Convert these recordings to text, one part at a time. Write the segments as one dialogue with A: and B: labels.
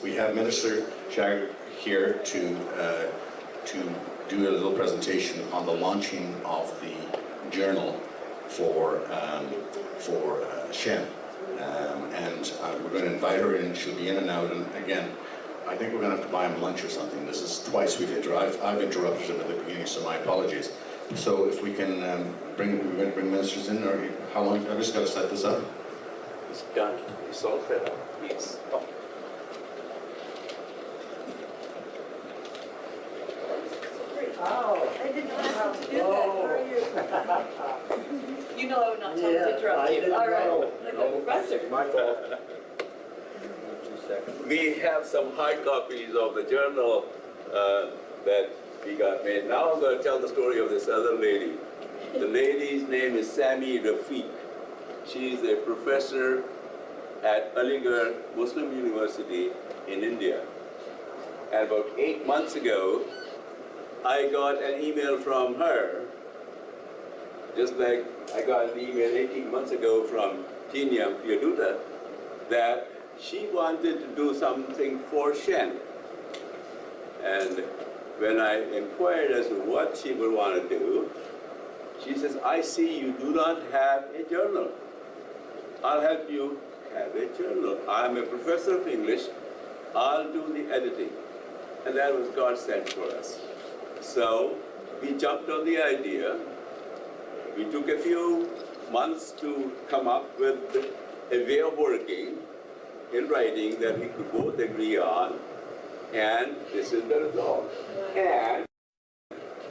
A: We have Minister Chagger here to do a little presentation on the launching of the journal for Shen. And we're going to invite her in. She'll be in and out. And again, I think we're going to have to buy him lunch or something. This is twice we've interrupted. I've interrupted him at the beginning, so my apologies. So if we can we're going to bring ministers in, or how long? I've just got to set this up.
B: It's done. It's all set up. Yes. Oh.
C: Oh, I didn't ask you to do that. How are you? You know I would not tell you to interrupt you. All right. Like a professor.
B: My fault. We have some hard copies of the journal that we got made. Now I'm going to tell the story of this other lady. The lady's name is Sami Rafiq. She's a professor at Aligarh Muslim University in India. And about 8 months ago, I got an email from her, just like I got an email 18 months ago from Tinia Fioduta, that she wanted to do something for Shen. And when I inquired as to what she would want to do, she says, I see you do not have a journal. I'll help you have a journal. I'm a professor of English. I'll do the editing. And that was God sent for us. So we jumped on the idea. We took a few months to come up with a way of working in writing that we could both agree on. And this is the result. And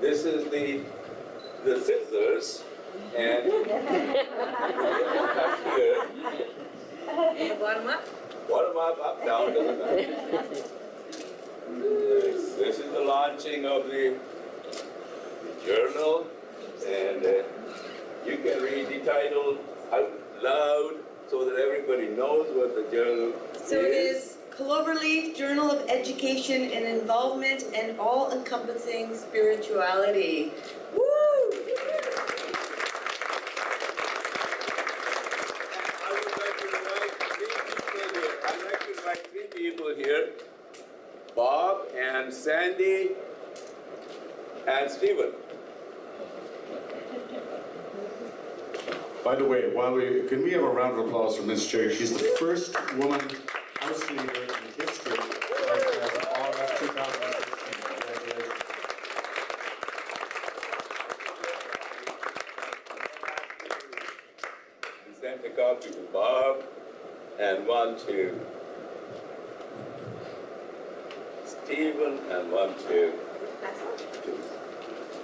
B: this is the scissors. And here.
C: Bottom up?
B: Bottom up, down, doesn't matter. This is the launching of the journal, and you can read the title out loud so that everybody knows what the journal is.
C: So it is Cloverleaf, Journal of Education and Involvement and All-Encompassing Spirituality. Woo!
B: I would like to invite three people here. Bob and Sandy and Stephen.
A: By the way, can we have a round of applause for Ms. Chagger? She's the first woman House Leader in the history of August 2016. Congratulations.
B: We sent a copy to Bob and one to Stephen and one to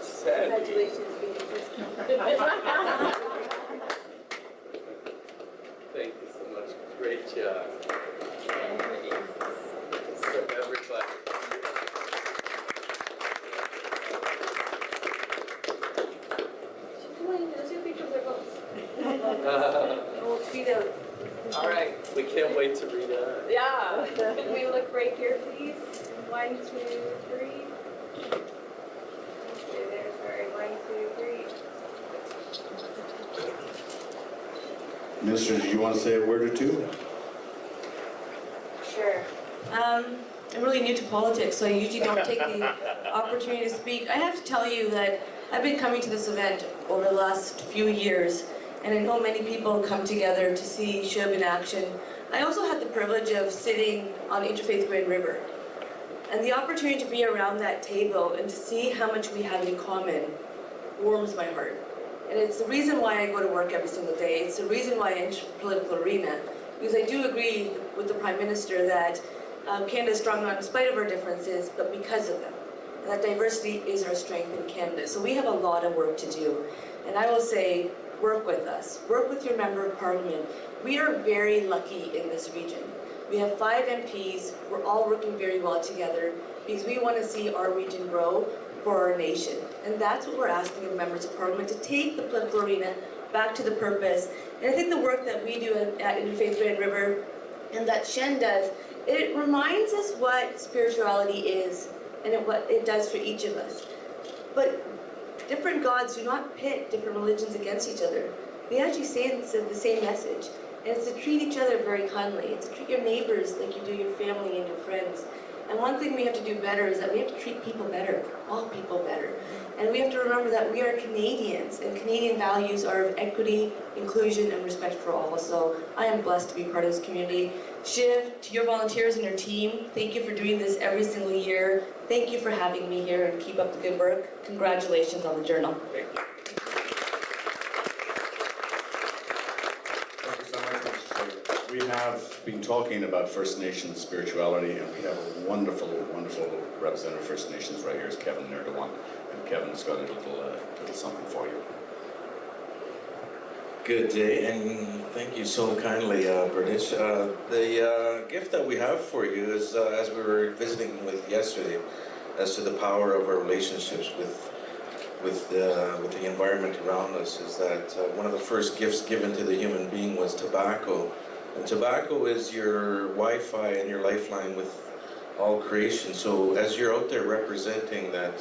B: Sandy.
C: Congratulations,
B: Thank you so much. Great job. So everybody.
C: We'll tweet out.
B: All right, we can't wait to read it.
C: Yeah. Can we look right here, please? 1, 2, 3. Okay, there, sorry. 1, 2, 3.
A: Minister, do you want to say a word or two?
D: Sure. I'm really new to politics, so I usually don't take the opportunity to speak. I have to tell you that I've been coming to this event over the last few years, and I know many people come together to see Shiv in action. I also had the privilege of sitting on Interfaith Grand River, and the opportunity to be around that table and to see how much we have in common warms my heart. And it's the reason why I go to work every single day. It's the reason why I enter the political arena. Because I do agree with the Prime Minister that Canada is strong not in spite of our differences, but because of them. And that diversity is our strength in Canada. So we have a lot of work to do. And I will say, work with us. Work with your Member of Parliament. We are very lucky in this region. We have 5 MPs. We're all working very well together because we want to see our region grow for our nation. And that's what we're asking of members of Parliament, to take the political arena back to the purpose. And I think the work that we do at Interfaith Grand River and that Shen does, it reminds us what spirituality is and what it does for each of us. But different gods do not pit different religions against each other. we actually say the same message. And it's to treat each other very kindly. It's to treat your neighbors like you do your family and your friends. And one thing we have to do better is that we have to treat people better, all people better. And we have to remember that we are Canadians, and Canadian values are of equity, inclusion, and respect for all. So I am blessed to be part of this community. Shiv, to your volunteers and your team, thank you for doing this every single year. Thank you for having me here, and keep up the good work. Congratulations on the journal.
A: Thank you. Thank you so much, Mr. Chagger. We have been talking about First Nations spirituality, and we have a wonderful, wonderful representative of First Nations right here, is Kevin Nadjiwon. And Kevin's got a little something for you.
E: Good day, and thank you so kindly, Bardish. The gift that we have for you is, as we were visiting with yesterday, as to the power of our relationships with the environment around us, is that one of the first gifts given to the human being was tobacco. And tobacco is your Wi-Fi and your lifeline with all creation. So as you're out there representing that,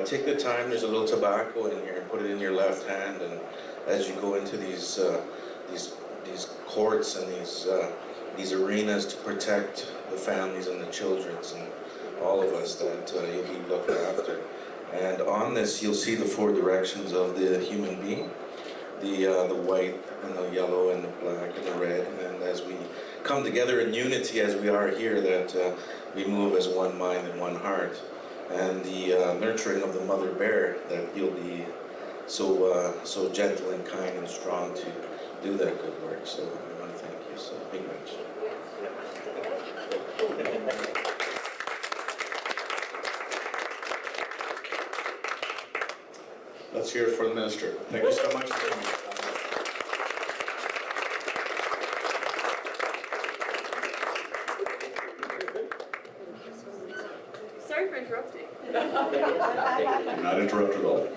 E: take the time, there's a little tobacco in here, put it in your left hand, and as you go into these courts and these arenas to protect the families and the children and all of us that you'll be looked after. And on this, you'll see the four directions of the human being, the white and the yellow and the black and the red. And as we come together in unity, as we are here, that we move as one mind and one heart. And the nurturing of the mother bear, that you'll be so gentle and kind and strong to do that good work. So I want to thank you so very much.
A: Let's hear it for the minister. Thank you so much for coming.
F: Sorry for interrupting.
A: You're not interrupted at all.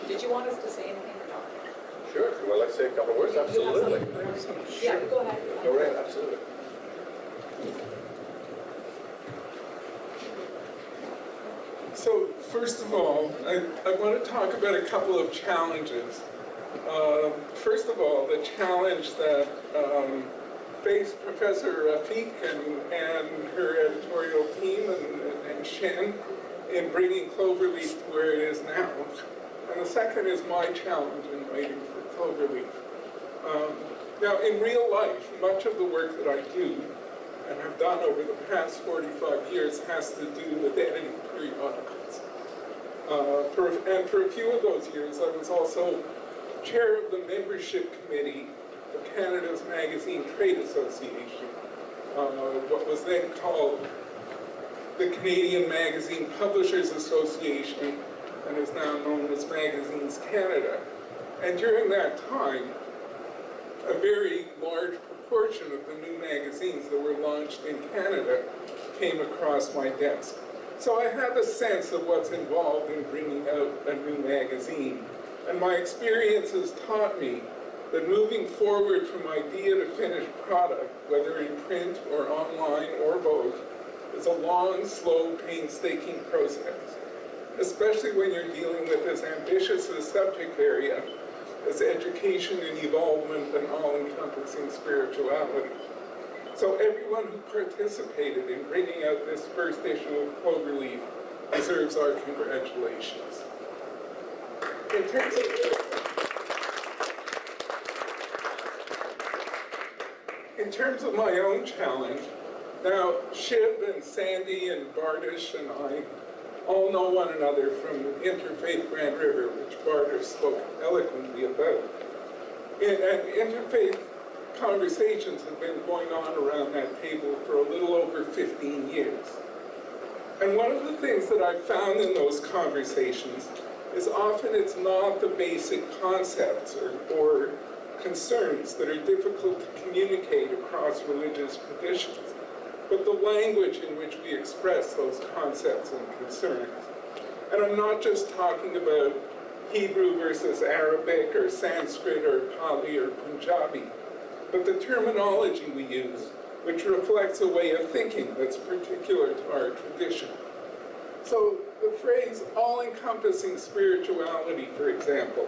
F: Did you want us to say anything or not?
G: Sure, would I like to say a couple of words? Absolutely.
F: Yeah, go ahead.
G: Go right, absolutely.
H: So, first of all, I want to talk about a couple of challenges. First of all, the challenge that faced Professor Rafik and her editorial team and Shen in bringing Cloverleaf to where it is now. And the second is my challenge in writing for Cloverleaf. Now, in real life, much of the work that I do and have done over the past 45 years has to do with editing periodicals. And for a few of those years, I was also chair of the membership committee of Canada's Magazine Trade Association, what was then called the Canadian Magazine Publishers Association, and is now known as Magazines Canada. And during that time, a very large proportion of the new magazines that were launched in Canada came across my desk. So I have a sense of what's involved in bringing out a new magazine. And my experiences taught me that moving forward from idea to finished product, whether in print or online or both, is a long, slow, painstaking process, especially when you're dealing with as ambitious a subject area as education and evolvement and all-encompassing spirituality. So everyone who participated in bringing out this first issue of Cloverleaf deserves our congratulations. In terms of my own challenge, now Shiv and Sandy and Bardish and I all know one another from Interfaith Grand River, which Bardish spoke eloquently about. And interfaith conversations have been going on around that table for a little over 15 years. And one of the things that I've found in those conversations is often it's not the basic concepts or concerns that are difficult to communicate across religious traditions, but the language in which we express those concepts and concerns. And I'm not just talking about Hebrew versus Arabic or Sanskrit or Pali or Punjabi, but the terminology we use, which reflects a way of thinking that's particular to our tradition. So the phrase all-encompassing spirituality, for example,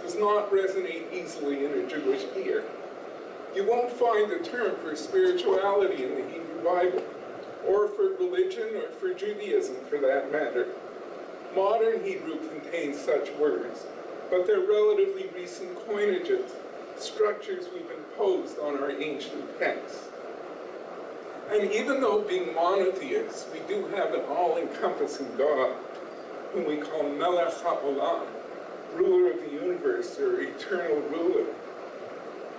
H: does not resonate easily in a Jewish ear. You won't find a term for spirituality in the Hebrew Bible, or for religion, or for Judaism, for that matter. Modern Hebrew contains such words, but they're relatively recent coinages, structures we've imposed on our ancient texts. And even though being monotheists, we do have an all-encompassing God, whom we call Melech HaOlam, ruler of the universe, or eternal ruler.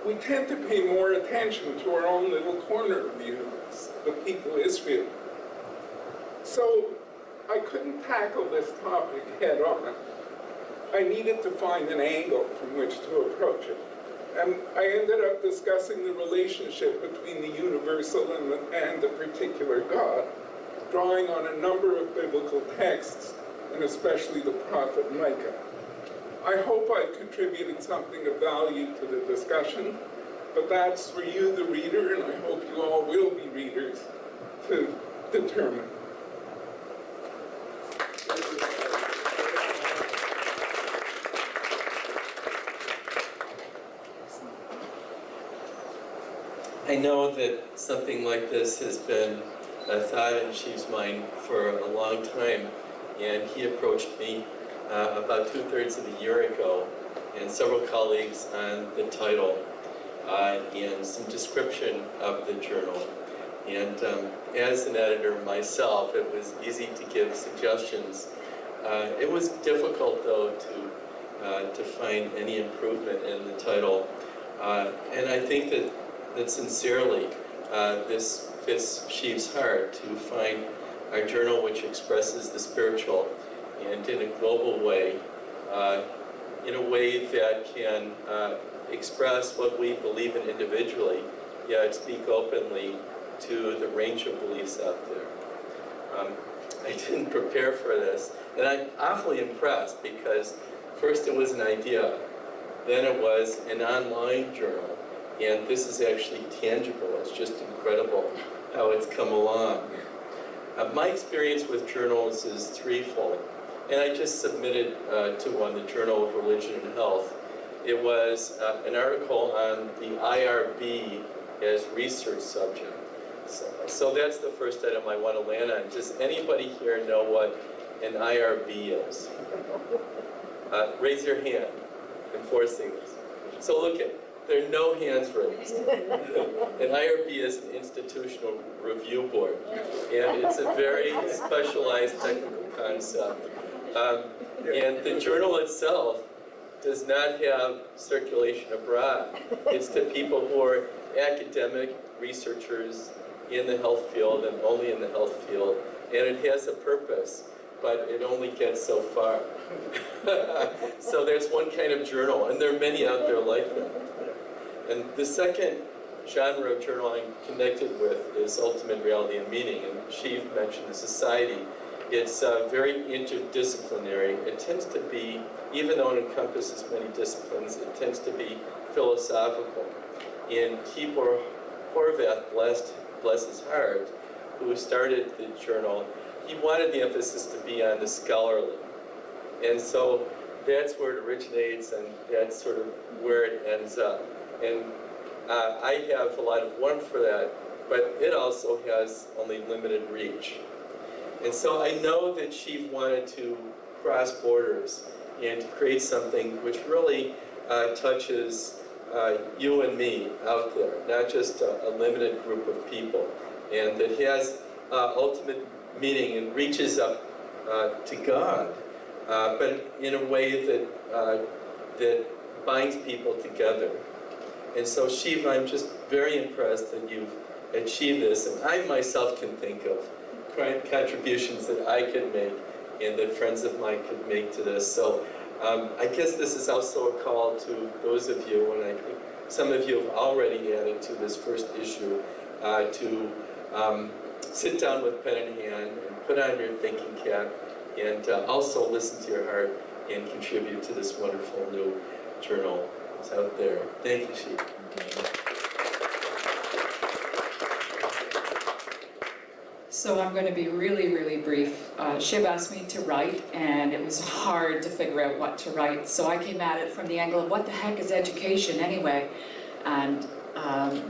H: We tend to pay more attention to our own little corner of the universe, the people Israel. So I couldn't tackle this topic head on. I needed to find an angle from which to approach it. And I ended up discussing the relationship between the universal and the particular God, drawing on a number of biblical texts, and especially the prophet Micah. I hope I've contributed something of value to the discussion, but that's for you, the reader, and I hope you all will be readers, to determine.
I: I know that something like this has been a thought in Shiv's mind for a long time, and he approached me about 2/3 of a year ago, and several colleagues on the title and some description of the journal. And as an editor myself, it was easy to give suggestions. It was difficult, though, to find any improvement in the title. And I think that sincerely, this fits Shiv's heart to find our journal which expresses the spiritual and in a global way, in a way that can express what we believe in individually, yet speak openly to the range of beliefs out there. I didn't prepare for this, and I'm awfully impressed because first it was an idea, then it was an online journal, and this is actually tangible. It's just incredible how it's come along. My experience with journals is threefold, and I just submitted to one, the Journal of Religion and Health. It was an article on the IRB as research subject. So that's the first item I want to land on. Does anybody here know what an IRB is? Raise your hand. Enforcing this. So look at, there are no hands raised. An IRB is an institutional review board, and it's a very specialized technical concept. And the journal itself does not have circulation abroad. It's to people who are academic researchers in the health field and only in the health field, and it has a purpose, but it only gets so far. So there's one kind of journal, and there are many out there like that. And the second genre of journal I'm connected with is ultimate reality and meaning, and Shiv mentioned the society. It's very interdisciplinary. It tends to be, even though it encompasses many disciplines, it tends to be philosophical. And Tibor Horvath, bless his heart, who started the journal, he wanted the emphasis to be on the scholarly. And so that's where it originates, and that's sort of where it ends up. And I have a lot of warmth for that, but it also has only limited reach. And so I know that Shiv wanted to cross borders and to create something which really touches you and me out there, not just a limited group of people, and that has ultimate meaning and reaches up to God, but in a way that binds people together. And so Shiv, I'm just very impressed that you've achieved this, and I myself can think of contributions that I could make and that friends of mine could make to this. So I guess this is also a call to those of you, and I think some of you have already added to this first issue, to sit down with pen in hand and put on your thinking cap and also listen to your heart and contribute to this wonderful new journal that's out there. Thank you, Shiv.
J: So I'm going to be really, really brief. Shiv asked me to write, and it was hard to figure out what to write. So I came at it from the angle of what the heck is education anyway? And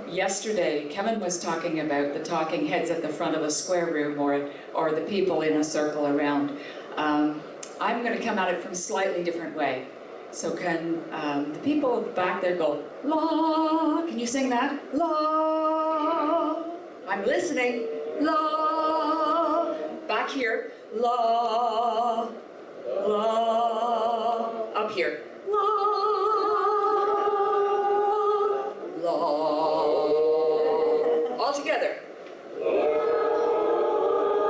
J: yesterday, Kevin was talking about the talking heads at the front of a square room or the people in a circle around. I'm going to come at it from a slightly different way. So can the people back there go, la? Can you sing that? La. I'm listening. La. Back here. La. La. Up here. La. La. All together.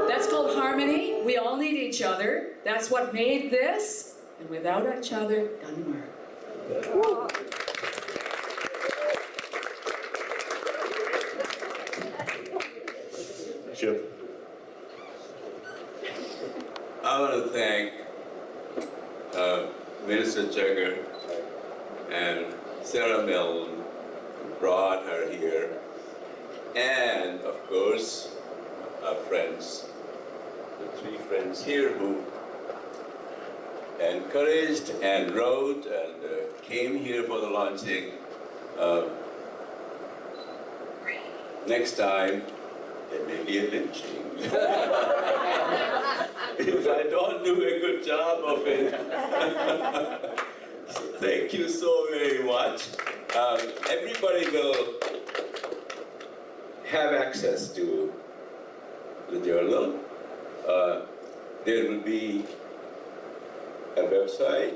J: That's called harmony. We all need each other. That's what made this. And without each other, doesn't work.
A: Shiv.
B: I want to thank Minister Chagger and Sarah Milne who brought her here, and of course our friends, the three friends here who encouraged and wrote and came here for the launching. Next time, there may be a lynching. If I don't do a good job of it. So thank you so very much. Everybody will have access to the journal. There will be a website.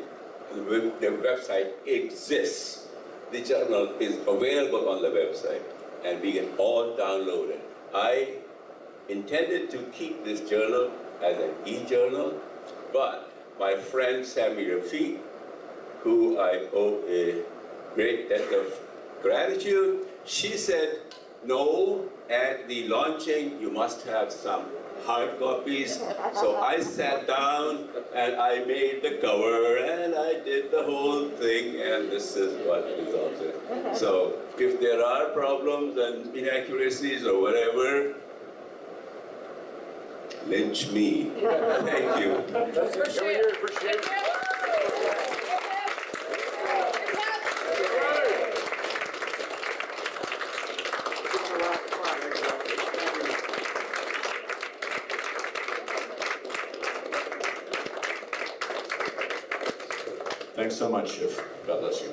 B: The website exists. The journal is available on the website, and we can all download it. I intended to keep this journal as an e-journal, but my friend Sammy Rafiq, who I owe a great debt of gratitude, she said, no, at the launching you must have some hard copies. So I sat down and I made the cover and I did the whole thing, and this is what resulted. So if there are problems and inaccuracies or whatever, lynch me. Thank you.
G: That's it. Can we hear it for Shiv?
A: Thanks so much, Shiv. God bless you.